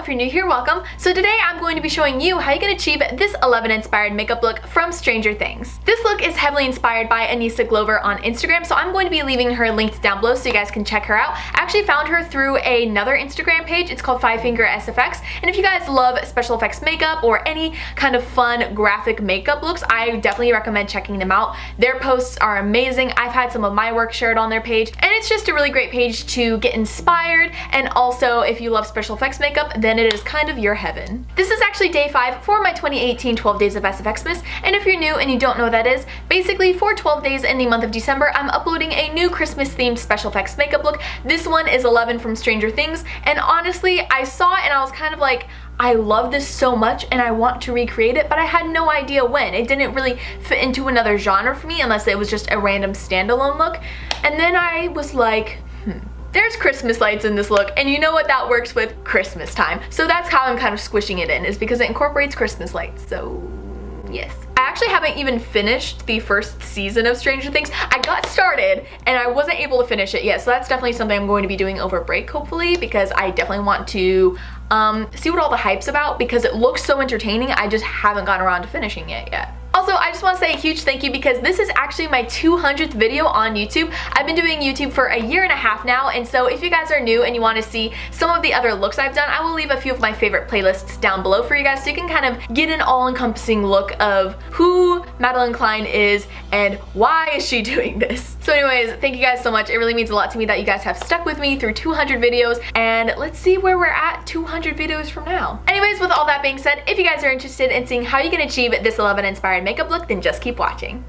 if you're new here, welcome. So today I'm going to be showing you how you can achieve this 11 inspired makeup look from Stranger Things. This look is heavily inspired by Anniessa Glover on Instagram, so I'm going to be leaving her linked down below so you guys can check her out. I actually found her through another Instagram page. It's called 5 Finger SFX, and if you guys love special effects makeup or any kind of fun graphic makeup looks, I definitely recommend checking them out. Their posts are amazing. I've had some of my work shared on their page, and it's just a really great page to get inspired, and also if you love special effects makeup, then it is kind of your heaven. This is actually day 5 for my 2018 12 Days of SFX-mas, and if you're new and you don't know what that is, basically for 12 days in the month of December, I'm uploading a new Christmas themed special effects makeup look. This one is 11 from Stranger Things, and honestly, I saw it and I was kind of like, I love this so much and I want to recreate it, but I had no idea when. It didn't really fit into another genre for me unless it was just a random standalone look. And then I was like, there's Christmas lights in this look, and you know what, that works with Christmas time. So that's how I'm kind of squishing it in, is because it incorporates Christmas lights, so yes. I actually haven't even finished the first season of Stranger Things. I got started and I wasn't able to finish it yet, so that's definitely something I'm going to be doing over break, hopefully, because I definitely want to see what all the hype's about, because it looks so entertaining. I just haven't gotten around to finishing it yet. Also, I just want to say a huge thank you because this is actually my 200th video on YouTube. I've been doing YouTube for a year and a half now, and so if you guys are new and you want to see some of the other looks I've done, I will leave a few of my favorite playlists down below for you guys so you can kind of get an all-encompassing look of who Madalyn Cline is and why is she doing this. So anyways, thank you guys so much. It really means a lot to me that you guys have stuck with me through 200 videos, and let's see where we're at 200 videos from now. Anyways, with all that being said, if you guys are interested in seeing how you can achieve this 11 inspired makeup look, then just keep watching.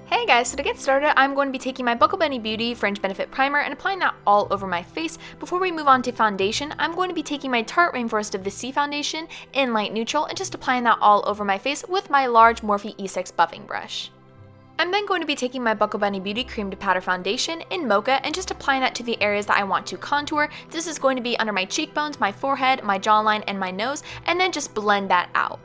Hey guys, so to get started, I'm going to be taking my Buckle Bunny Beauty Fringe Benefit Primer and applying that all over my face. Before we move on to foundation, I'm going to be taking my Tarte Rainforest of the Sea foundation in light neutral and just applying that all over my face with my large Morphe E6 buffing brush. I'm then going to be taking my Buckle Bunny Beauty Cream to Powder Foundation in Mocha and just applying that to the areas that I want to contour. This is going to be under my cheekbones, my forehead, my jawline, and my nose, and then just blend that out.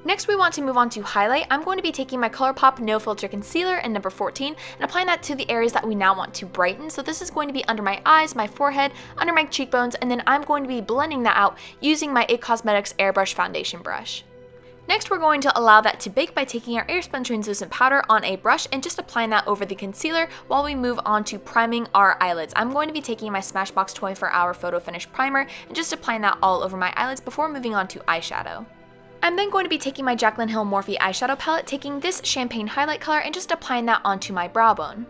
Next, we want to move on to highlight. I'm going to be taking my ColourPop No Filter Concealer in number 14 and applying that to the areas that we now want to brighten. So this is going to be under my eyes, my forehead, under my cheekbones, and then I'm going to be blending that out using my IT Cosmetics Airbrush Foundation brush. Next, we're going to allow that to bake by taking our Airspun translucent powder on a brush and just applying that over the concealer while we move on to priming our eyelids. I'm going to be taking my Smashbox 24-Hour Photo Finish Primer and just applying that all over my eyelids before moving on to eyeshadow. I'm then going to be taking my Jaclyn Hill Morphe eyeshadow palette, taking this champagne highlight color and just applying that onto my brow bone.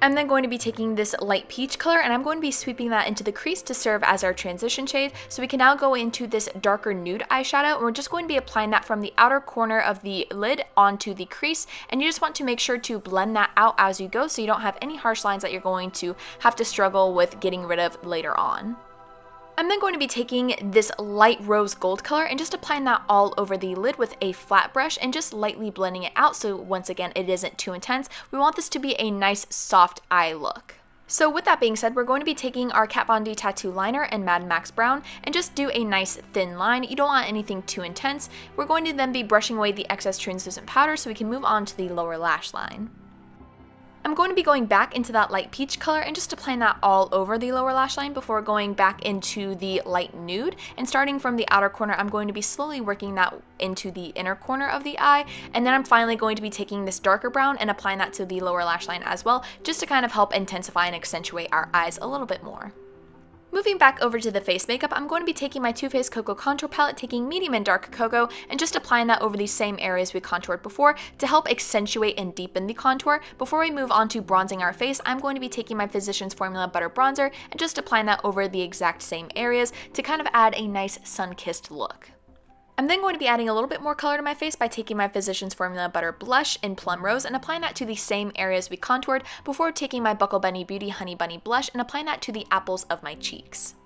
I'm then going to be taking this light peach color and I'm going to be sweeping that into the crease to serve as our transition shade. So we can now go into this darker nude eyeshadow, and we're just going to be applying that from the outer corner of the lid onto the crease, and you just want to make sure to blend that out as you go so you don't have any harsh lines that you're going to have to struggle with getting rid of later on. I'm then going to be taking this light rose gold color and just applying that all over the lid with a flat brush and just lightly blending it out so once again it isn't too intense. We want this to be a nice soft eye look. So with that being said, we're going to be taking our Kat Von D Tattoo Liner in Mad Max Brown and just do a nice thin line. You don't want anything too intense. We're going to then be brushing away the excess translucent powder so we can move on to the lower lash line. I'm going to be going back into that light peach color and just applying that all over the lower lash line before going back into the light nude. And starting from the outer corner, I'm going to be slowly working that into the inner corner of the eye. And then I'm finally going to be taking this darker brown and applying that to the lower lash line as well, just to kind of help intensify and accentuate our eyes a little bit more. Moving back over to the face makeup, I'm going to be taking my Too Faced Cocoa Contour Palette, taking medium and dark cocoa, and just applying that over the same areas we contoured before to help accentuate and deepen the contour. Before we move on to bronzing our face, I'm going to be taking my Physicians Formula Butter Bronzer and just applying that over the exact same areas to kind of add a nice sun-kissed look. I'm then going to be adding a little bit more color to my face by taking my Physicians Formula Butter Blush in Plum Rose and applying that to the same areas we contoured before taking my Buckle Bunny Beauty Honey Bunny Blush and applying that to the apples of my cheeks.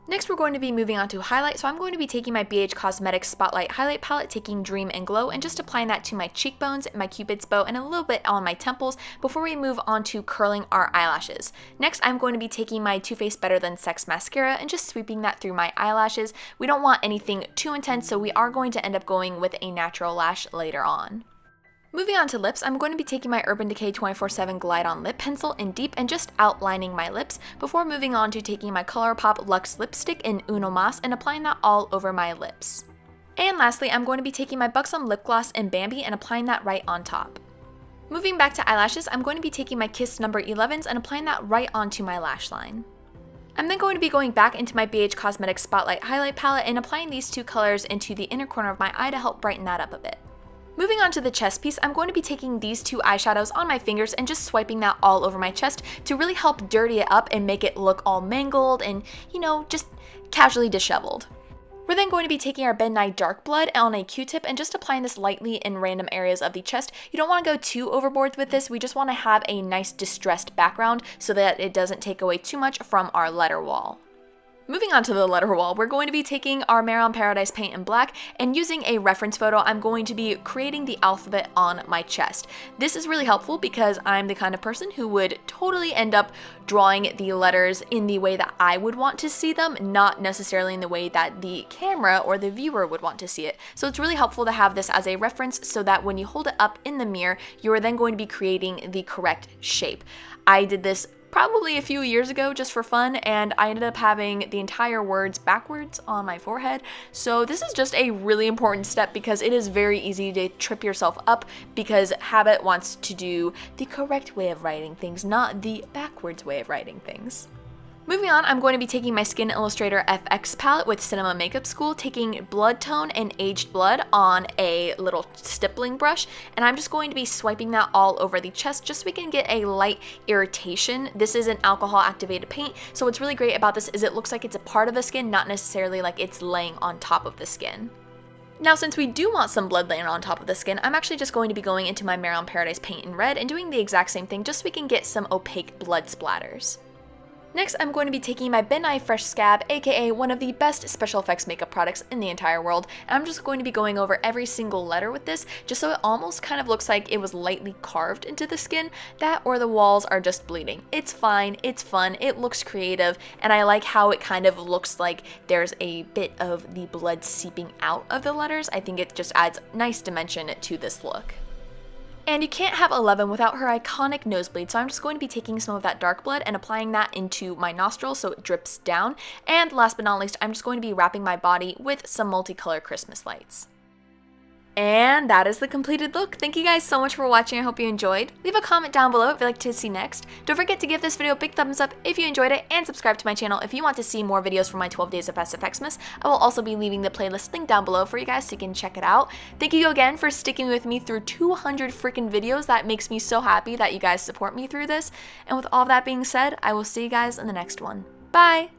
Next, we're going to be moving on to highlight, so I'm going to be taking my BH Cosmetics Spotlight Highlight Palette, taking Dream and Glow, and just applying that to my cheekbones, my cupid's bow, and a little bit on my temples before we move on to curling our eyelashes. Next, I'm going to be taking my Too Faced Better Than Sex Mascara and just sweeping that through my eyelashes. We don't want anything too intense, so we are going to end up going with a natural lash later on. Moving on to lips, I'm going to be taking my Urban Decay 24/7 Glide On Lip Pencil in Deep and just outlining my lips before moving on to taking my ColourPop Luxe Lipstick in Uno Mas and applying that all over my lips. And lastly, I'm going to be taking my Buxom Lip Gloss in Bambi and applying that right on top. Moving back to eyelashes, I'm going to be taking my Kiss No. 11s and applying that right onto my lash line. I'm then going to be going back into my BH Cosmetics Spotlight Highlight Palette and applying these two colors into the inner corner of my eye to help brighten that up a bit. Moving on to the chest piece, I'm going to be taking these two eyeshadows on my fingers and just swiping that all over my chest to really help dirty it up and make it look all mangled and, just casually disheveled. We're then going to be taking our Ben Nye Dark Blood on a Q-tip and just applying this lightly in random areas of the chest. You don't want to go too overboard with this, we just want to have a nice distressed background so that it doesn't take away too much from our letter wall. Moving on to the letter wall, we're going to be taking our Mare on Paradise paint in black and using a reference photo, I'm going to be creating the alphabet on my chest. This is really helpful because I'm the kind of person who would totally end up drawing the letters in the way that I would want to see them, not necessarily in the way that the camera or the viewer would want to see it. So it's really helpful to have this as a reference so that when you hold it up in the mirror, you are then going to be creating the correct shape. I did this probably a few years ago just for fun, and I ended up having the entire words backwards on my forehead. So this is just a really important step because it is very easy to trip yourself up because habit wants to do the correct way of writing things, not the backwards way of writing things. Moving on, I'm going to be taking my Skin Illustrator FX palette with Cinema Makeup School, taking Blood Tone and Aged Blood on a little stippling brush, and I'm just going to be swiping that all over the chest just so we can get a light irritation. This is an alcohol activated paint, so what's really great about this is it looks like it's a part of the skin, not necessarily like it's laying on top of the skin. Now, since we do want some blood laying on top of the skin, I'm actually just going to be going into my Mare on Paradise paint in red and doing the exact same thing just so we can get some opaque blood splatters. Next, I'm going to be taking my Ben Nye Fresh Scab, aka one of the best special effects makeup products in the entire world, and I'm just going to be going over every single letter with this, just so it almost kind of looks like it was lightly carved into the skin, that or the walls are just bleeding. It's fine, it's fun, it looks creative, and I like how it kind of looks like there's a bit of the blood seeping out of the letters. I think it just adds nice dimension to this look. And you can't have 11 without her iconic nosebleed, so I'm just going to be taking some of that dark blood and applying that into my nostril so it drips down. And last but not least, I'm just going to be wrapping my body with some multicolor Christmas lights. And that is the completed look. Thank you guys so much for watching. I hope you enjoyed. Leave a comment down below if you'd like to see next. Don't forget to give this video a big thumbs up if you enjoyed it, and subscribe to my channel if you want to see more videos from my 12 days of SFX-mas. I will also be leaving the playlist link down below for you guys so you can check it out. Thank you again for sticking with me through 200 freaking videos. That makes me so happy that you guys support me through this. And with all that being said, I will see you guys in the next one. Bye!